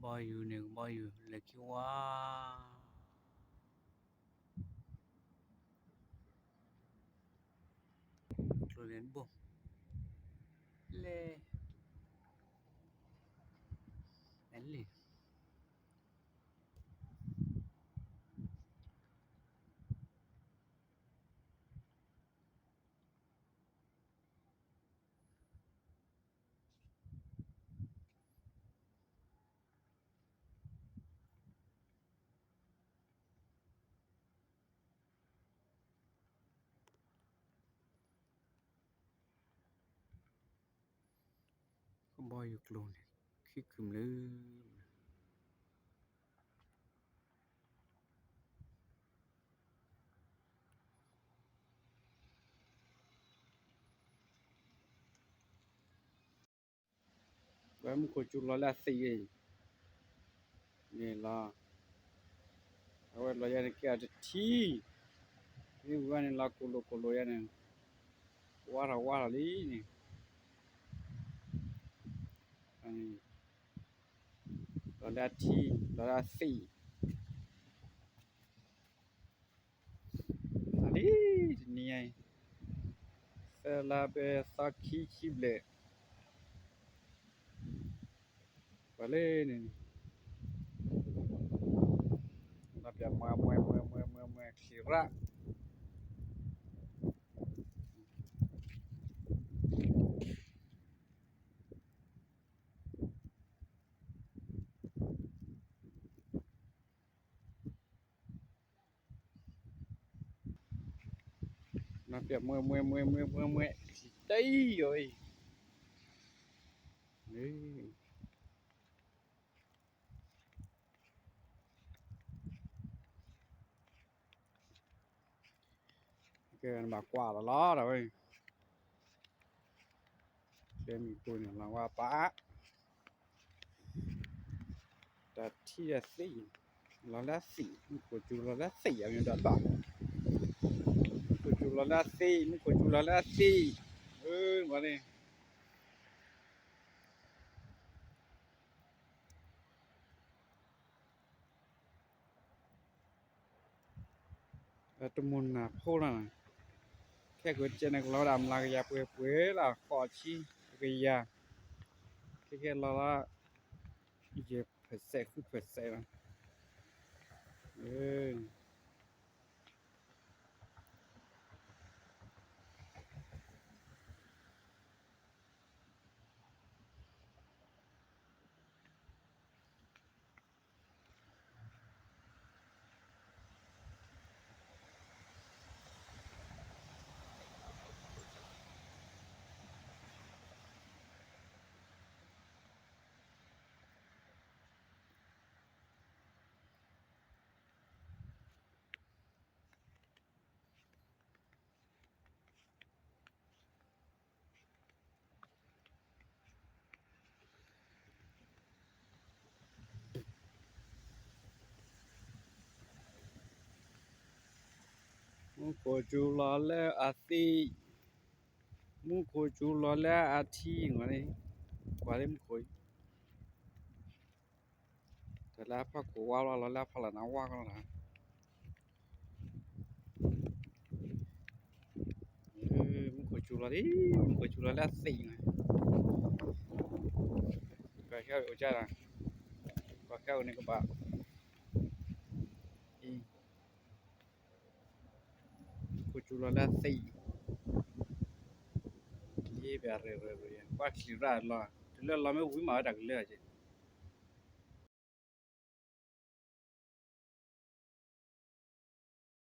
boyu ne boyu le kiwa rồi đến bộ le đánh liền boyu luôn khi cầm lư và một cô chú là xì nè là rồi là nhà kia thìนี่ว่านี่ลาโคโลยันเนี่ยว่าลีนี่อันนี้ลาสี่อันนี้นี่ไงเซลาเบสักคิบเลยไปเลยนี่ลาเปียมาคิระลาเปียมาได้เลยนี่เกินมากกว่าละล้อเลยเกินมีตัวเนี่ยลังว่าป้าแต่ที่สี่ละสี่มีกูจูละสี่อย่างนี้ดัดบ้ากูจูละสี่มีกูจูละสี่มาเลยตุมุนนะพูดนะแค่กูเจนเราดำลากยาเปื่อยละขอชี้กยาแค่เราละเย็บเผ็ดเสกคือเผ็ดเสกนะ Muko julale ati muko julale ati ngani kwale mukoi tala pa ko wala la phala na wa ka na muko julale ati ngani ka ka o cha la ka ni ka ba muko julale ati ye ba re kwa khira la le la me wi ma da le je